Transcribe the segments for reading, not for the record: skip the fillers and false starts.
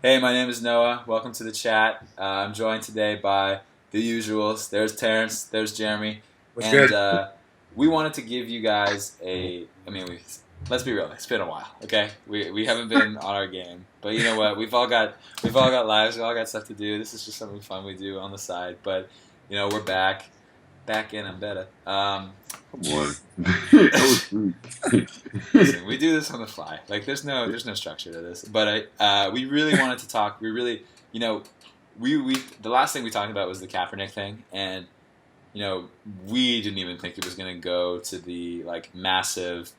Hey, my name is Noah. Welcome to the chat. I'm joined today by the usuals. There's Terence, there's Jeremy, What's and good? we wanted to give you guys let's be real. It's been a while, okay? We haven't been on our game, but you know what? We've all got lives. We all got stuff to do. This is just something fun we do on the side, but we're back in and better. Come on. That was sweet. Listen, we do this on the fly. Like, there's no structure to this. But we really wanted to talk. We really, you know, we the last thing we talked about was the Kaepernick thing, and we didn't even think it was going to go to the like massive,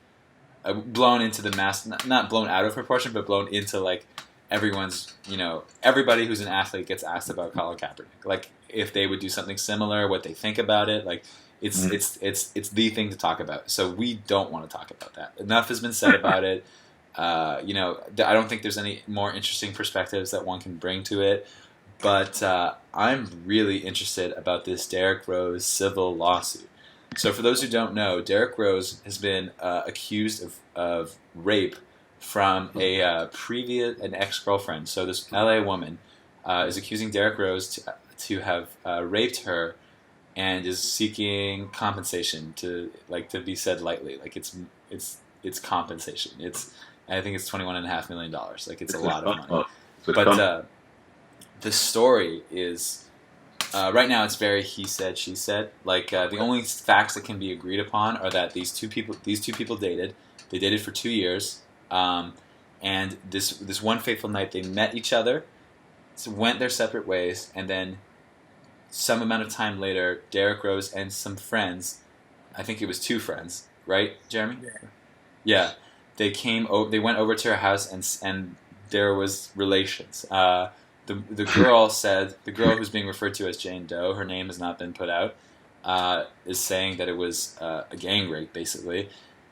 blown into the mass, not blown out of proportion, but blown into like everybody who's an athlete gets asked about Colin Kaepernick. Like, if they would do something similar, what they think about it, like. It's the thing to talk about. So we don't want to talk about that. Enough has been said about it. I don't think there's any more interesting perspectives that one can bring to it. But I'm really interested about this Derrick Rose civil lawsuit. So for those who don't know, Derrick Rose has been accused of rape from an ex-girlfriend. So this LA woman is accusing Derrick Rose to have raped her and is seeking compensation to be said lightly. Like, it's compensation. I think it's $21.5 million. Like, it's a lot of money. But the story is right now it's very he said she said. Like, the only facts that can be agreed upon are that these two people dated. They dated for 2 years, and this one fateful night they met each other, went their separate ways, and then some amount of time later, Derrick Rose and some friends, I think it was two friends, right, Jeremy? Yeah. Yeah, they went over to her house, and there was relations. The girl who's being referred to as Jane Doe, her name has not been put out, is saying that it was a gang rape, basically,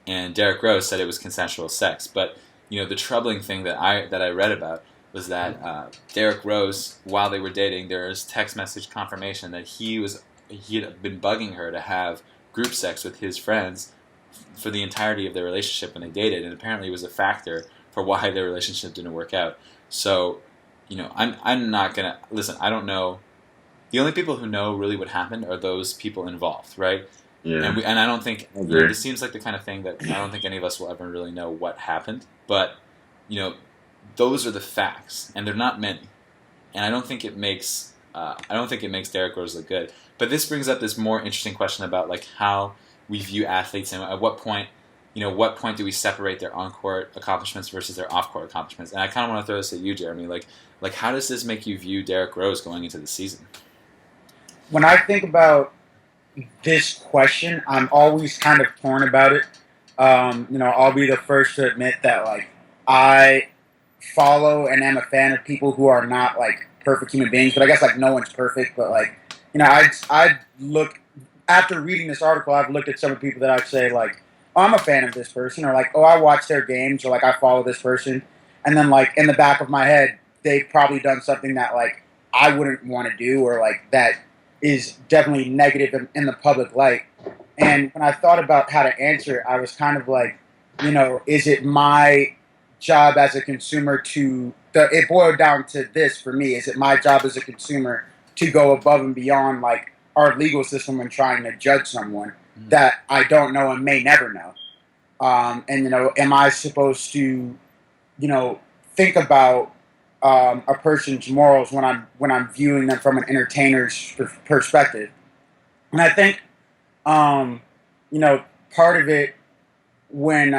and Derrick Rose said it was consensual sex. But the troubling thing that I read about was that Derrick Rose, while they were dating, there was text message confirmation that he had been bugging her to have group sex with his friends for the entirety of their relationship when they dated, and apparently it was a factor for why their relationship didn't work out. So, I'm not gonna listen. I don't know. The only people who know really what happened are those people involved, right? Yeah, And I don't think I agree. this seems like the kind of thing that I don't think any of us will ever really know what happened. But you know, those are the facts, and they're not many. And I don't think it makes Derrick Rose look good. But this brings up this more interesting question about like how we view athletes and at what point do we separate their on-court accomplishments versus their off-court accomplishments? And I kind of want to throw this at you, Jeremy. Like how does this make you view Derrick Rose going into the season? When I think about this question, I'm always kind of torn about it. I'll be the first to admit that like I follow and am a fan of people who are not like perfect human beings. But I guess like no one's perfect. But like I look after reading this article, I've looked at some of the people that I'd say like, oh, I'm a fan of this person, or like, oh, I watch their games, or like I follow this person, and then like in the back of my head, they've probably done something that like I wouldn't want to do, or like that is definitely negative in the public light. And when I thought about how to answer, I was kind of like, is it my job as a consumer it boiled down to this for me. Is it my job as a consumer to go above and beyond like our legal system when trying to judge someone that I don't know and may never know? And am I supposed to, think about a person's morals when I'm viewing them from an entertainer's perspective? And I think, um, part of it when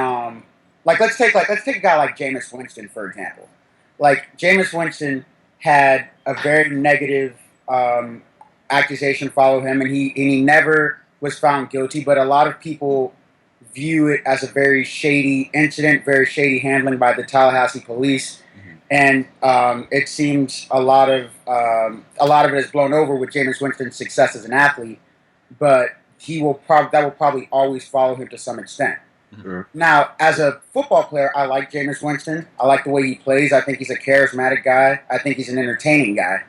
let's take a guy like Jameis Winston for example. Like Jameis Winston had a very negative accusation follow him, and he never was found guilty. But a lot of people view it as a very shady incident, very shady handling by the Tallahassee police, Mm-hmm. and it seems a lot of it is blown over with Jameis Winston's success as an athlete. But that will probably always follow him to some extent. Mm-hmm. Sure. Now, as a football player, I like Jameis Winston. I like the way he plays. I think he's a charismatic guy. I think he's an entertaining guy.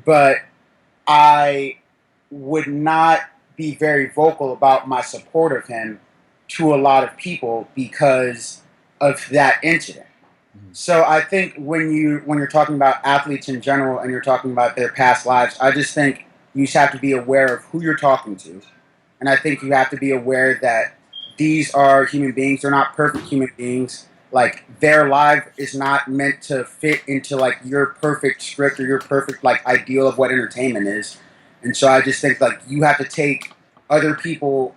But I would not be very vocal about my support of him to a lot of people because of that incident. So I think when you're talking about athletes in general and you're talking about their past lives, I just think you just have to be aware of who you're talking to, and I think you have to be aware that these are human beings. They're not perfect human beings. Like their life is not meant to fit into like your perfect script or your perfect like ideal of what entertainment is. And so I just think like you have to take other people's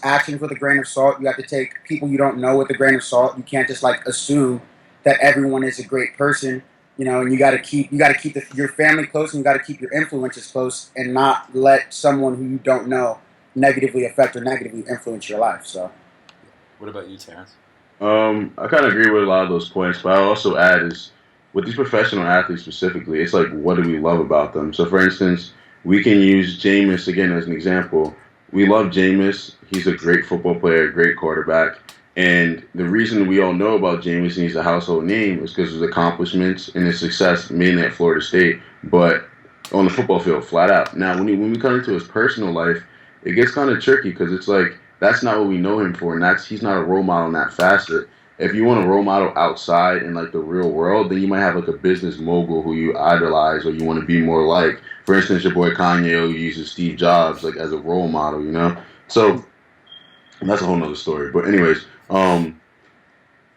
actions with a grain of salt. You have to take people you don't know with a grain of salt. You can't just like assume that everyone is a great person, and you got to keep your family close, and you got to keep your influences close, and not let someone who you don't know negatively affect or negatively influence your life. So, What about you, Terrence? I kind of agree with a lot of those points, but I'll also add is with these professional athletes specifically, it's like what do we love about them? So, for instance, we can use Jameis again as an example. We love Jameis. He's a great football player, great quarterback. And the reason we all know about Jameis and he's a household name is because of his accomplishments and his success mainly at Florida State, but on the football field, flat out. Now, when we come into his personal life, it gets kind of tricky because it's like that's not what we know him for, and that's he's not a role model in that facet. If you want a role model outside in like the real world, then you might have like a business mogul who you idolize or you want to be more like. For instance, your boy Kanye who uses Steve Jobs like as a role model, you know. So that's a whole nother story. But anyways,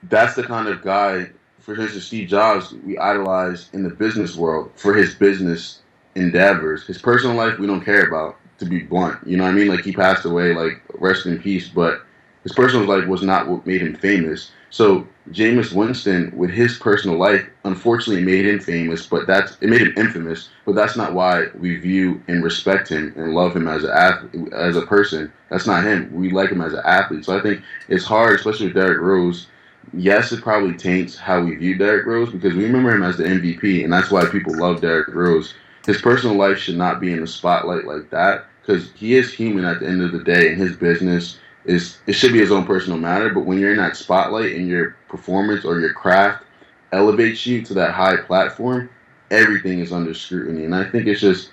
that's the kind of guy. For instance, Steve Jobs, we idolize in the business world for his business endeavors. His personal life, we don't care about. To be blunt, you know what I mean? Like he passed away, like rest in peace. But his personal life was not what made him famous. So Jameis Winston, with his personal life, unfortunately made him famous. But it made him infamous. But that's not why we view and respect him and love him as as a person. That's not him. We like him as an athlete. So I think it's hard, especially with Derrick Rose. Yes, it probably taints how we view Derrick Rose because we remember him as the MVP, and that's why people love Derrick Rose. His personal life should not be in the spotlight like that because he is human at the end of the day, and his business is it should be his own personal matter. But when you're in that spotlight and your performance or your craft elevates you to that high platform, everything is under scrutiny, and I think it's just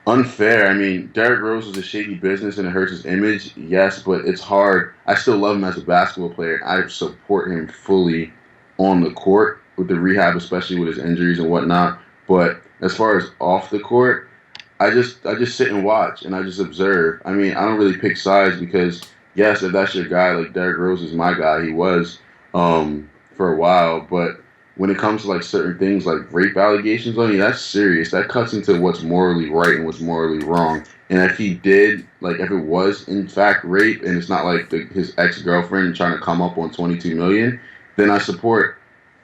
unfair. I mean, Derrick Rose is a shady business and it hurts his image, yes, but it's hard. I still love him as a basketball player. I support him fully on the court with the rehab, especially with his injuries and whatnot. But as far as off the court, I just sit and watch and I just observe. I mean, I don't really pick sides because yes, if that's your guy, like Derrick Rose is my guy. He was for a while, but when it comes to like certain things like rape allegations on you, that's serious. That cuts into what's morally right and what's morally wrong. And if he did, like if it was in fact rape and it's not like his ex girlfriend trying to come up on 22 million, then I support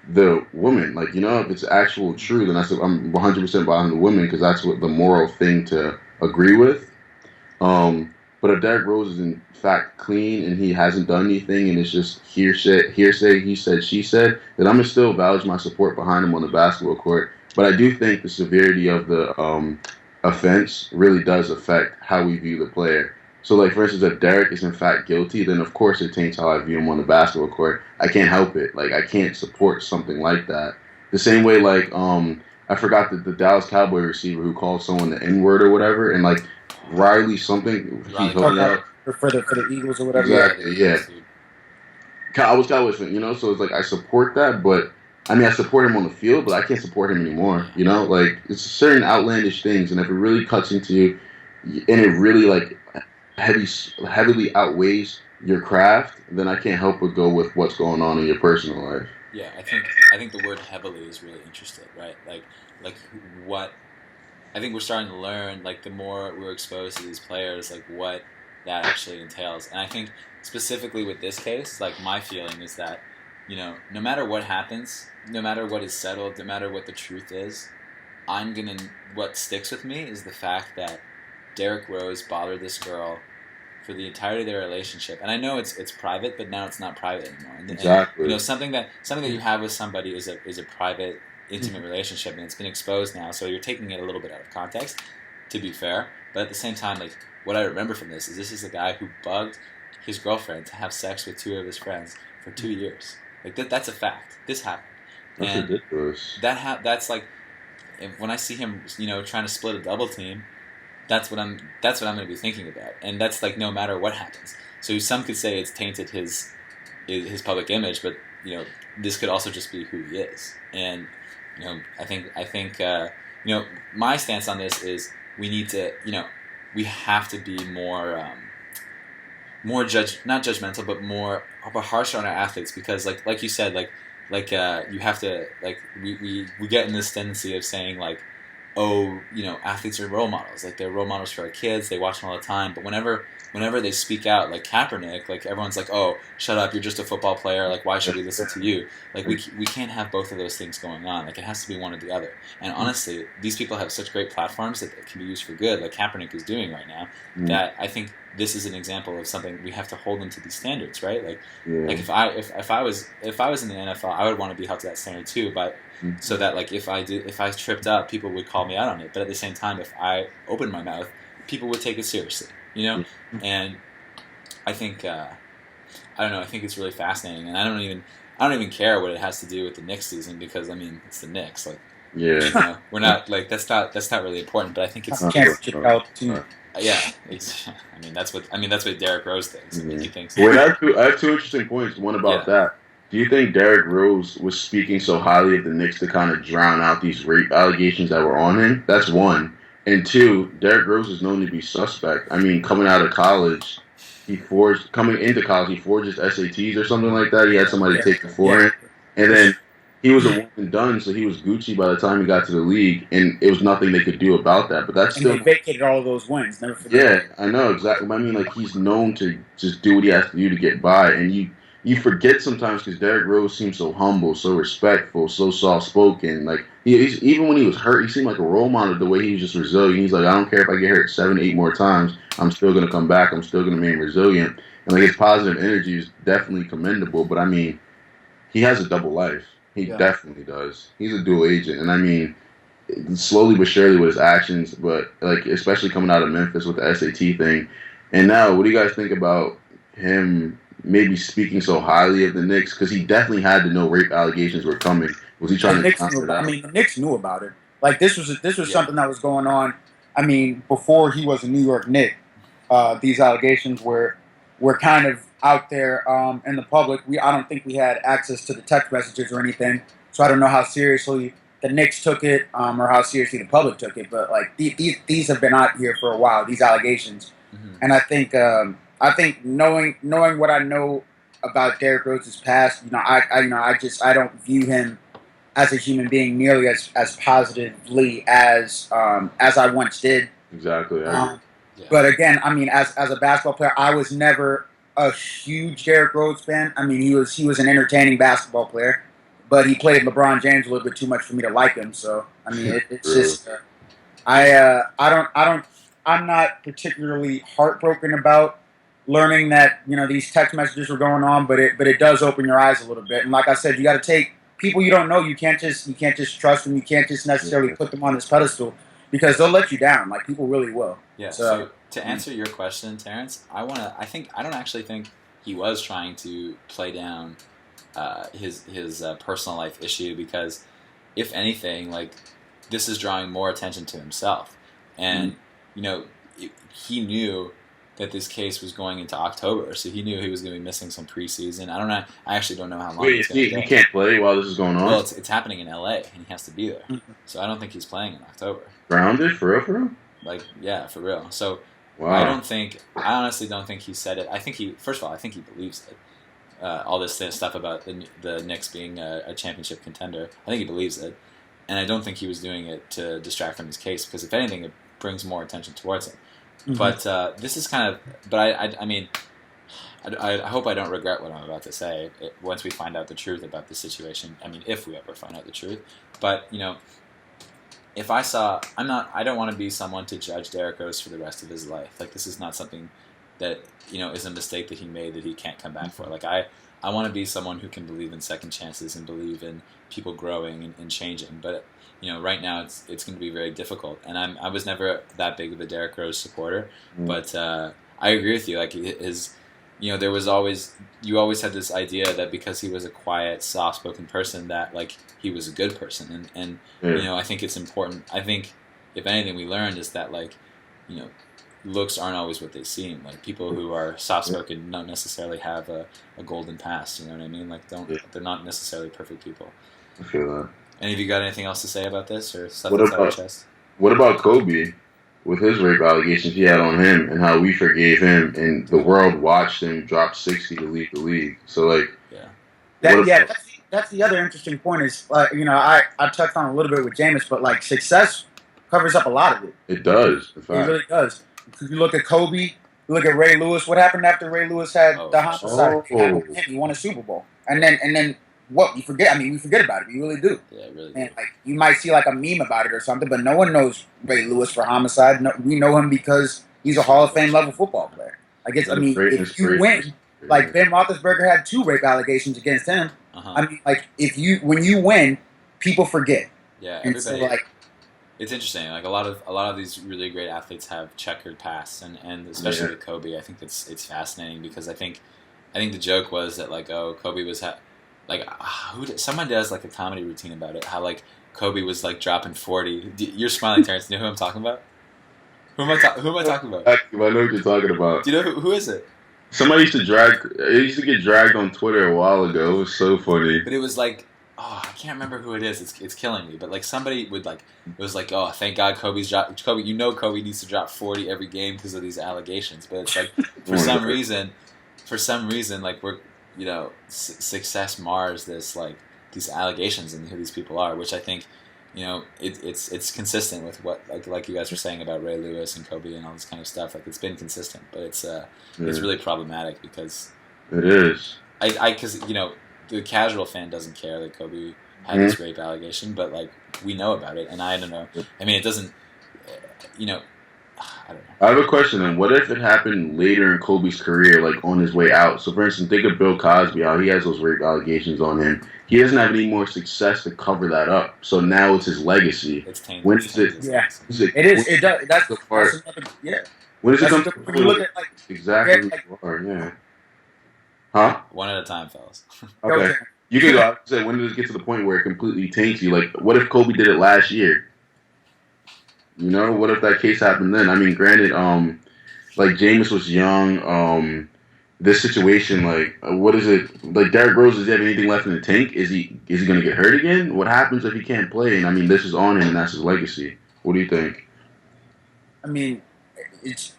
the woman. Like if it's actual true, then I'm 100% behind the woman because that's what the moral thing to agree with. But if Derrick Rose is in fact clean and he hasn't done anything and it's just hearsay, he said, she said, then I'm gonna still acknowledge my support behind him on the basketball court. But I do think the severity of the offense really does affect how we view the player. So, like for instance, if Derrick is in fact guilty, then of course it taints how I view him on the basketball court. I can't help it. Like I can't support something like that. The same way, like I forgot the Dallas Cowboy receiver who called someone the N word or whatever, and like Riley something. He Riley helped me out. for the Eagles or whatever. Exactly. Yeah. I was Cowboys fan, So it's like I support that, but I mean I support him on the field, but I can't support him anymore. Like it's certain outlandish things, and if it really cuts into you, and it really like heavily outweighs your craft, then I can't help but go with what's going on in your personal life. Yeah, I think the word heavily is really interesting, right? Like what I think we're starting to learn, like the more we're exposed to these players, like what that actually entails. And I think specifically with this case, like my feeling is that, no matter what happens, no matter what is settled, no matter what the truth is, what sticks with me is the fact that Derrick Rose bothered this girl for the entirety of their relationship. And I know it's private, but now it's not private anymore. Exactly. And, something that you have with somebody is a private, intimate relationship, and it's been exposed now. So you're taking it a little bit out of context, to be fair. But at the same time, like what I remember from this is a guy who bugged his girlfriend to have sex with two of his friends for 2 years. Like that's a fact. This happened. That's and ridiculous. That's like when I see him, trying to split a double team. That's what I'm going to be thinking about, and that's like no matter what happens. So some could say it's tainted his public image, but this could also just be who he is. And I think my stance on this is we need to we have to be more not judgmental, but harsher on our athletes, because like you said, you have to, we get in this tendency of saying oh, athletes are role models, they're role models for our kids, they watch them all the time, but whenever they speak out, like Kaepernick, everyone's like, oh, shut up, you're just a football player, why should we listen to you? We can't have both of those things going on. It has to be one or the other. And honestly, these people have such great platforms that can be used for good, like Kaepernick is doing right now, that I think this is an example of something we have to hold them to these standards, right? If I was in the NFL, I would want to be held to that standard too, but so that if I tripped up, people would call me out on it. But at the same time, if I opened my mouth, people would take it seriously, And I think I don't know. I think it's really fascinating, and I don't even care what it has to do with the Knicks season, because it's the Knicks. We're not that's not really important. But I think it's yeah. That's what Derrick Rose thinks. He thinks. Wait, I have two interesting points. One about that. Do you think Derrick Rose was speaking so highly of the Knicks to kind of drown out these rape allegations that were on him? That's one. And two, Derrick Rose is known to be suspect. Coming out of college, he forged his SATs or something like that. He had somebody take it for him. And then he was a one and done, so he was Gucci by the time he got to the league, and it was nothing they could do about that. But that's still... they vacated all of those wins. Never forget. Yeah, I know, exactly. He's known to just do what he has to do to get by, and you forget sometimes, because Derrick Rose seems so humble, so respectful, so soft-spoken. Even when he was hurt, he seemed like a role model, the way he was just resilient. He's like, I don't care if I get hurt 7, 8 more times, I'm still going to come back, I'm still going to remain resilient. And his positive energy is definitely commendable, but he has a double life. He definitely does. He's a dual agent, and slowly but surely with his actions, but especially coming out of Memphis with the SAT thing. And now, what do you guys think about him maybe speaking so highly of the Knicks? Because he definitely had to know rape allegations were coming. Was he trying to counter that? The Knicks knew about it. This was something that was going on. Before he was a New York Knick, these allegations were kind of out there in the public. I don't think we had access to the text messages or anything, so I don't know how seriously the Knicks took it or how seriously the public took it. But these have been out here for a while, these allegations, and I think knowing what I know about Derrick Rose's past, I don't view him as a human being nearly as positively as I once did. Exactly. But again, as a basketball player, I was never a huge Derrick Rose fan. He was an entertaining basketball player, but he played LeBron James a little bit too much for me to like him. So it's just I'm not particularly heartbroken about learning that these text messages were going on, but it does open your eyes a little bit. And like I said, you got to take people you don't know. You can't just trust them. You can't just necessarily put them on this pedestal, because they'll let you down. People really will. Yeah. So to answer your question, Terrence, I don't actually think he was trying to play down his personal life issue, because if anything, this is drawing more attention to himself, and he knew that this case was going into October, so he knew he was going to be missing some preseason. I actually don't know how long. Wait, he can't play while this is going on? Well, it's happening in LA, and he has to be there. So I don't think he's playing in October. Grounded? For real? Yeah, for real. So wow. I honestly don't think he said it. I think he believes it. All this stuff about the Knicks being a championship contender, I think he believes it. And I don't think he was doing it to distract from his case, because if anything, it brings more attention towards him. But this is kind of. But I hope I don't regret what I'm about to say once we find out the truth about the situation. If we ever find out the truth. But if I don't want to be someone to judge Derrick Rose for the rest of his life. This is not something that is a mistake that he made that he can't come back for. I want to be someone who can believe in second chances and believe in people growing and changing. But right now it's going to be very difficult. And I was never that big of a Derrick Rose supporter, but I agree with you. There was always had this idea that because he was a quiet, soft-spoken person, that he was a good person. And I think it's important. I think if anything we learned is that looks aren't always what they seem. Like people who are soft spoken don't necessarily have a golden past. You know what I mean? Like they're not necessarily perfect people. I feel that. Any of you got anything else to say about this or stuff What that's out of about your chest? what about Kobe with his rape allegations he had on him and how we forgave him and the world watched him drop 60 to leave the league? So like, yeah, that's the other interesting point is I touched on a little bit with Jameis, but like success covers up a lot of it. It does. In It fact. really does. If you look at Kobe, you look at Ray Lewis. What happened after Ray Lewis had the homicide? He won a Super Bowl, and then what? We forget. I mean, we forget about it. We really do. Yeah, really. And like you might see like a meme about it or something, but no one knows Ray Lewis for homicide. No, we know him because he's a Hall of Fame level football player. I guess. I mean, if you win, like Ben Roethlisberger had 2 rape allegations against him. I mean, like when you win, people forget. Yeah, and so like. It's interesting. Like a lot of these really great athletes have checkered pasts, and especially with Kobe, I think it's fascinating because I think the joke was that like Kobe was someone does like a comedy routine about it, how like Kobe was like dropping 40. You're smiling, Terrence. Do you know who I'm talking about? Who am I talking about? I know what you're talking about. Do you know who is it? Somebody used to get dragged on Twitter a while ago. It was so funny. But it was like, I can't remember who it is. It's killing me. But like somebody would like, it was like, thank God Kobe needs to drop 40 every game because of these allegations. But it's like for some reason, like we're, success mars this like these allegations and who these people are, which I think, it's consistent with what like you guys were saying about Ray Lewis and Kobe and all this kind of stuff. Like it's been consistent, but it's really problematic because it is. Because the casual fan doesn't care that Kobe had this rape allegation, but like we know about it, and I don't know. I mean, it doesn't. I don't know. I have a question then. What if it happened later in Kobe's career, like on his way out? So, for instance, think of Bill Cosby, how he has those rape allegations on him. He doesn't have any more success to cover that up. So now it's his legacy. It's tainted. When is it? Yeah, it is. It does. That's the part. Yeah. When does it come? When you look at like exactly. Yeah. Huh? One at a time, fellas. Okay. You can go. Say, when does it get to the point where it completely taints you? Like, what if Kobe did it last year? What if that case happened then? I mean, granted, like Jameis was young. This situation, like, what is it? Like, Derrick Rose, does he have anything left in the tank? Is he going to get hurt again? What happens if he can't play? And I mean, this is on him, and that's his legacy. What do you think? I mean, it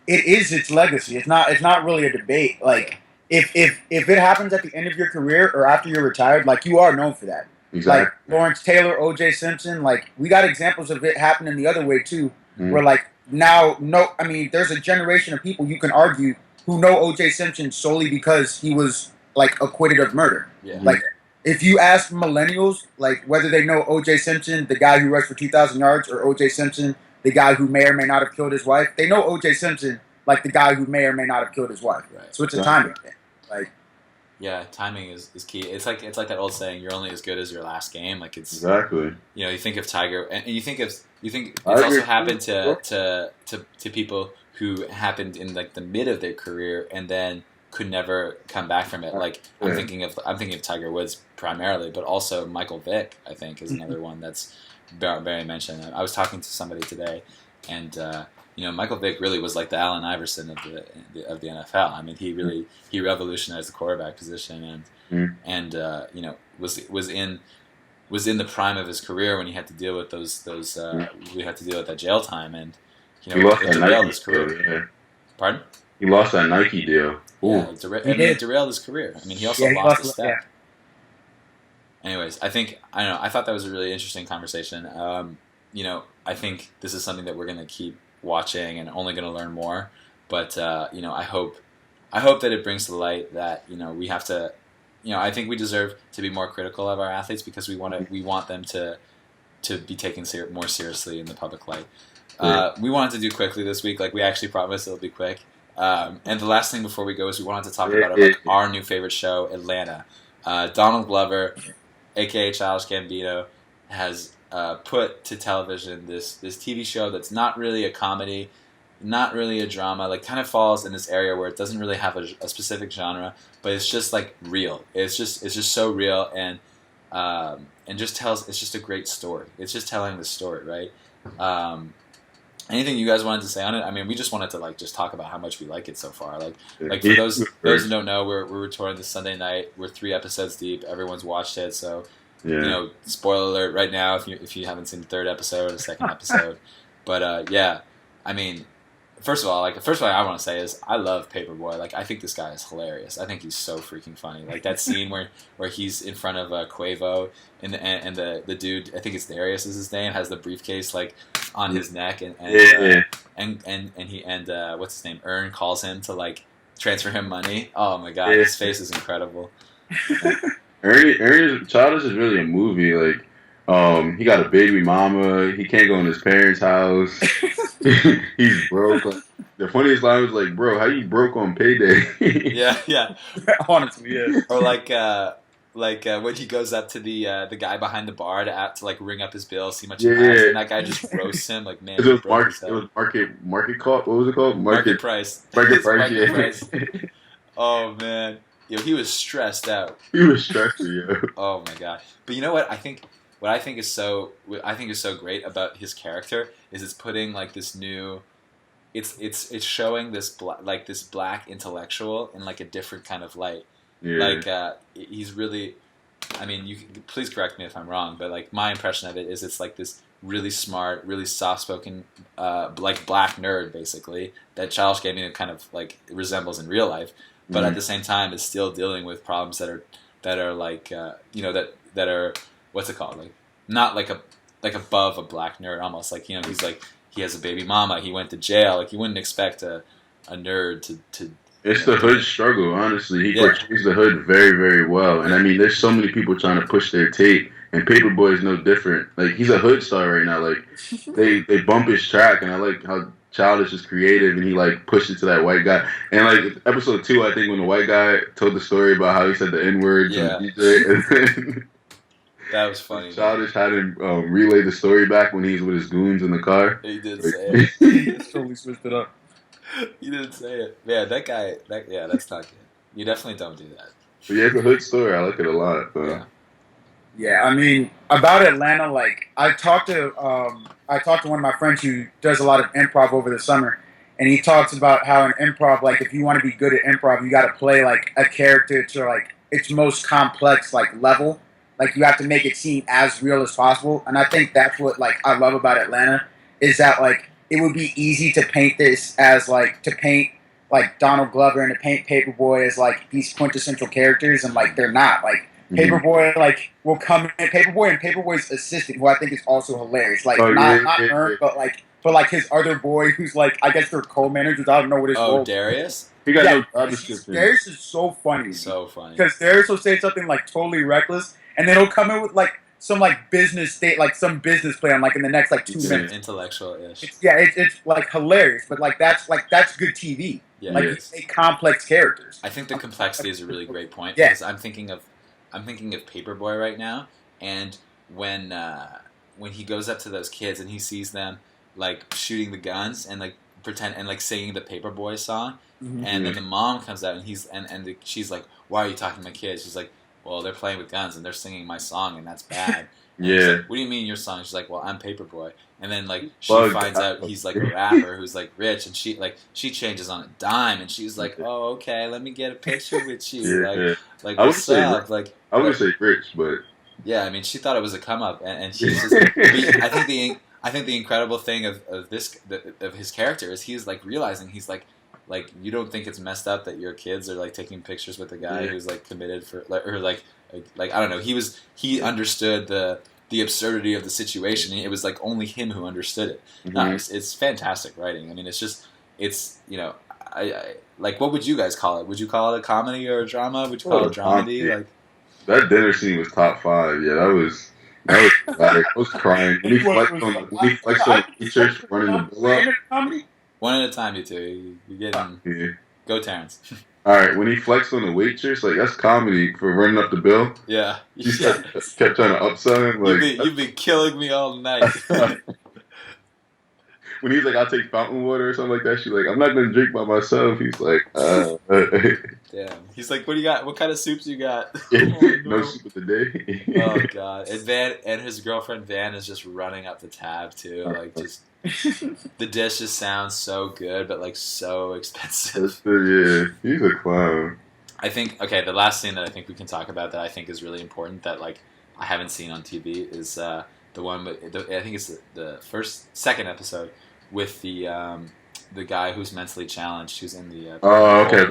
is its legacy. It's not really a debate. Like, if it happens at the end of your career or after you're retired, like you are known for that. Exactly. Like Lawrence Taylor, O.J. Simpson, like we got examples of it happening the other way too. Where like there's a generation of people you can argue who know O.J. Simpson solely because he was like acquitted of murder. Yeah. Like if you ask millennials like whether they know O.J. Simpson, the guy who rushed for 2,000 yards, or O.J. Simpson, the guy who may or may not have killed his wife, they know O.J. Simpson like the guy who may or may not have killed his wife. Right. So it's a timing thing. Like. Yeah, timing is key. It's like that old saying, "You're only as good as your last game." Like it's exactly. You think of Tiger, and you think it's also happened to people who happened in like the mid of their career and then could never come back from it. Like I'm thinking of Tiger Woods primarily, but also Michael Vick. I think is another one that's very mentioned. I was talking to somebody today, and Michael Vick really was like the Allen Iverson of the NFL. I mean, he revolutionized the quarterback position, and was in the prime of his career when he had to deal with we had to deal with that jail time, and he lost it derailed his career. Deal, yeah. Pardon? He lost that Nike deal. Yeah, it derailed his career. I mean, he also lost his step. Yeah. Anyways, I thought that was a really interesting conversation. I think this is something that we're going to keep watching and only going to learn more. But I hope that it brings to light that we have to. I think we deserve to be more critical of our athletes because we want them to be taken more seriously in the public light. We wanted to do quickly this week, like we actually promised it'll be quick. And the last thing before we go is we wanted to talk about our new favorite show, Atlanta. Donald Glover, aka Childish Gambino, has put to television this TV show that's not really a comedy, not really a drama, like kind of falls in this area where it doesn't really have a specific genre, but it's just like real. It's just so real and it's just a great story. It's just telling the story, right? Anything you guys wanted to say on it? I mean, we just wanted to like just talk about how much we like it so far. Like for Yeah. those who don't know, we're recording this Sunday night. We're 3 episodes deep. Everyone's watched it, so Yeah. spoiler alert right now if you haven't seen the third episode or the second episode. But yeah, I mean, first of all, I want to say is I love Paperboy. Like I think this guy is hilarious. I think he's so freaking funny. Like that scene where he's in front of Quavo and the dude, I think it's Darius is his name, has the briefcase like on his neck and what's his name? Ern calls him to like transfer him money. Oh my god, his face is incredible. Childish is really a movie. Like, he got a baby mama. He can't go in his parents' house. He's broke. Like, the funniest line was like, "Bro, how you broke on payday?" Yeah. Honestly, yeah. Or when he goes up to the guy behind the bar to like ring up his bill, see how much he has, and that guy just roasts him like, man. It was market call. What was it called? Market price. Market price. Market Yeah. price. Oh man, he was stressed out. He was stressed, yeah. Oh my god! But you know what? What I think is so great about his character is it's putting like this new, it's showing this this black intellectual in like a different kind of light. Yeah. Like he's really, I mean, you can, please correct me if I'm wrong, but like my impression of it is it's like this really smart, really soft-spoken, like black nerd basically that Childish Gambino kind of like resembles in real life, but at the same time is still dealing with problems that are like that are what's it called, like not like above a black nerd, almost like he's like he has a baby mama, he went to jail, like you wouldn't expect a nerd to It's the hood struggle, honestly. He portrays the hood very, very well. And I mean, there's so many people trying to push their tape, and Paperboy is no different. Like, he's a hood star right now. Like, they bump his track, and I like how Childish is creative, and he, like, pushed it to that white guy. And, like, episode 2, I think, when the white guy told the story about how he said the N-word to the DJ, and then that was funny. Childish had him relay the story back when he was with his goons in the car. He did say it. He totally switched it up. You didn't say it. Yeah, that guy. That's not good. You definitely don't do that. But yeah, it's a hood story. I like it a lot. Yeah, I mean, about Atlanta, like I talked to one of my friends who does a lot of improv over the summer, and he talks about how in improv, like if you want to be good at improv, you got to play like a character to like its most complex like level. Like you have to make it seem as real as possible, and I think that's what like I love about Atlanta is that like it would be easy to paint this as like Donald Glover and to paint Paperboy as like these quintessential characters, and like they're not. Like Paperboy like will come in, Paperboy and Paperboy's assistant, who I think is also hilarious. Like not Ern, but like his other boy, who's like I guess they're co-managers. I don't know what his role. Darius. He got no job description. Darius is so funny. So funny because Darius will say something like totally reckless, and then he'll come in with like some like business some business plan like in the next like 2 minutes. Intellectual-ish. It's like hilarious, but like that's good TV. Yeah, like you make complex characters. I think the complexity is a really great point because I'm thinking of Paperboy right now, and when he goes up to those kids and he sees them like shooting the guns and like pretend and like singing the Paperboy song, and then the mom comes out and she's like, "Why are you talking to my kids?" She's like, "Well, they're playing with guns and they're singing my song and that's bad." And he's like, "What do you mean your song?" She's like, "Well, I'm Paperboy." And then like she finds out he's like a rapper who's like rich, and she changes on a dime, and she's like, "Oh, okay, let me get a picture with you." Like what's up? Like I would say rich, but yeah, I mean, she thought it was a come up, and she's just. I think the incredible thing of his character is he's like realizing he's like you don't think it's messed up that your kids are like taking pictures with a guy who's like committed for like I don't know, he understood the absurdity of the situation. It was like only him who understood it. No, it's fantastic writing. I mean, I like, what would you guys call it? Would you call it a comedy or a drama? Would you call it a dramedy? Like that dinner scene was top 5. Yeah, that was I was crying. When he flexed on the teachers running the bill up. One at a time, you two. You getting go, Terrence. All right, when he flexed on the waitress, like that's comedy for running up the bill. Yeah, he kept trying to upsell him. Like you've been killing me all night. when he's like, I'll take fountain water or something like that. She's like, I'm not gonna drink by myself. He's like, Damn. He's like, what do you got? What kind of soups you got? no soup of the day. Oh god. And Van and his girlfriend Van is just running up the tab too. Like just the dish just sounds so good, but like so expensive. Yeah, he's a clown. I think the last thing that I think we can talk about that I think is really important that like I haven't seen on TV is the one with I think it's the second episode with the guy who's mentally challenged who's in the okay.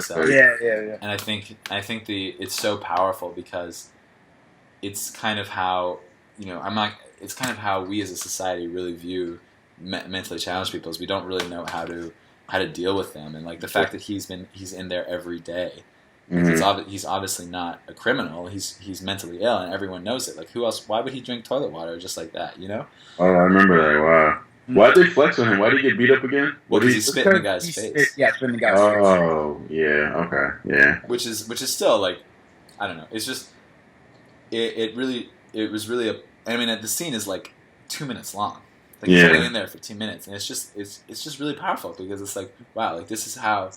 Yeah. And I think it's so powerful because it's kind of how it's kind of how we as a society really view mentally challenged people is we don't really know how to deal with them, and like the fact that he's in there every day. Mm-hmm. He's obviously not a criminal. He's mentally ill, and everyone knows it. Like, who else? Why would he drink toilet water just like that? You know? Oh, I remember that. Wow. Why did they flex on him? Why did he get beat up again? Well, because he spit in the guy's face. Spit in the guy's face. Oh, yeah. Okay, yeah. Which is still like, I don't know. It's just it was really I mean, the scene is like 2 minutes long. Like he's only in there for 2 minutes, and it's just really powerful because it's like, wow, like this is how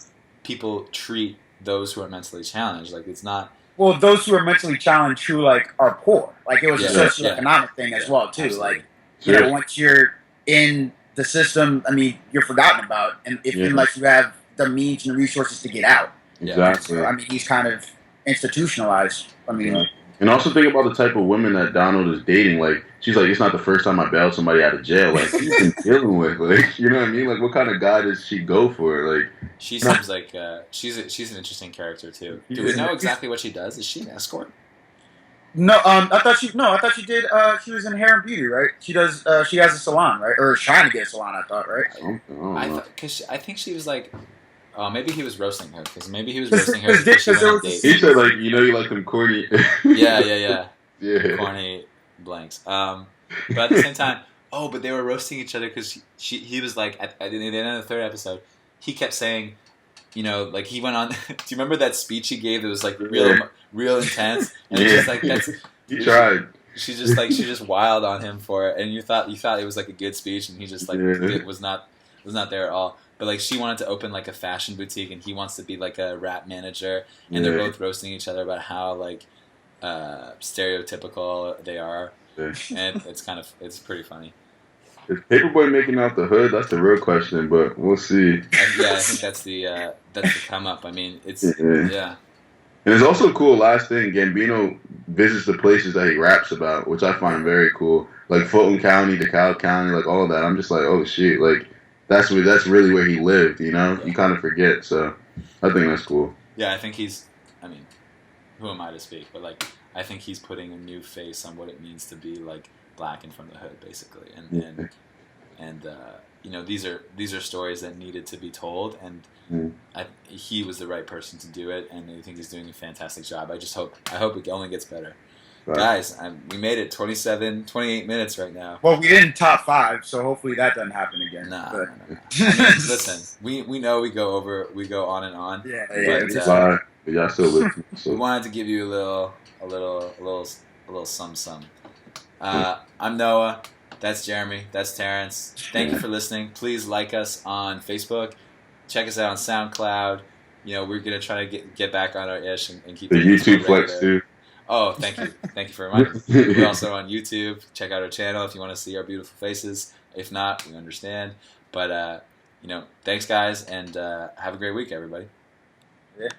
people treat those who are mentally challenged. Like it's not. Well, those who are mentally challenged who like are poor. Like it was a socioeconomic thing as well too. Absolutely. Like you know, once you're in the system, I mean, you're forgotten about, and unless you have the means and the resources to get out. Exactly. So, I mean, he's kind of institutionalized. I mean. And also think about the type of women that Donald is dating. Like, she's like, it's not the first time I bailed somebody out of jail. Like, he's been dealing with, like, you know what I mean? Like, what kind of guy does she go for? Like, she seems like she's an interesting character too. Do we know exactly what she does? Is she an escort? No, I thought she did. She was in Hair and Beauty, right? She does. She has a salon, right? Or trying to get a salon. I thought, right? I think she was like. Oh, maybe he was roasting her because maybe he was roasting her because she went on dates. He said, like, you know, you like them corny. Yeah. Corny blanks. But at the same time, but they were roasting each other because he was like at the end of the third episode, he kept saying, you know, like he went on. Do you remember that speech he gave that was like real intense? And it's just like he tried. She just wild on him for it, and you thought it was like a good speech, and he just like it was not there at all. But like she wanted to open like a fashion boutique, and he wants to be like a rap manager, and they're both roasting each other about how like stereotypical they are, and it's pretty funny. Is Paperboy making out the hood? That's the real question, but we'll see. I think that's the come up. I mean, it's yeah. And it's also cool. Last thing, Gambino visits the places that he raps about, which I find very cool, like Fulton County, DeKalb County, like all of that. I'm just like, oh shit, like. That's really where he lived, you know? You kind of forget, so I think that's cool. Yeah, I think I mean, who am I to speak? But, like, I think he's putting a new face on what it means to be, like, black and from the hood, basically. And you know, these are stories that needed to be told, and he was the right person to do it, and I think he's doing a fantastic job. I hope it only gets better. Right. Guys, we made it 28 minutes right now. Well, we didn't top 5, so hopefully that doesn't happen again. No. I mean, listen, we know we go on and on. Yeah. But y'all still listen. So. We wanted to give you a little sum. I'm Noah. That's Jeremy. That's Terrence. Thank you for listening. Please like us on Facebook. Check us out on SoundCloud. You know, we're gonna try to get back on our ish and keep the YouTube flex too. Oh, thank you for reminding me. We're also on YouTube. Check out our channel if you want to see our beautiful faces. If not, we understand. But, you know, thanks, guys, and have a great week, everybody. Yeah.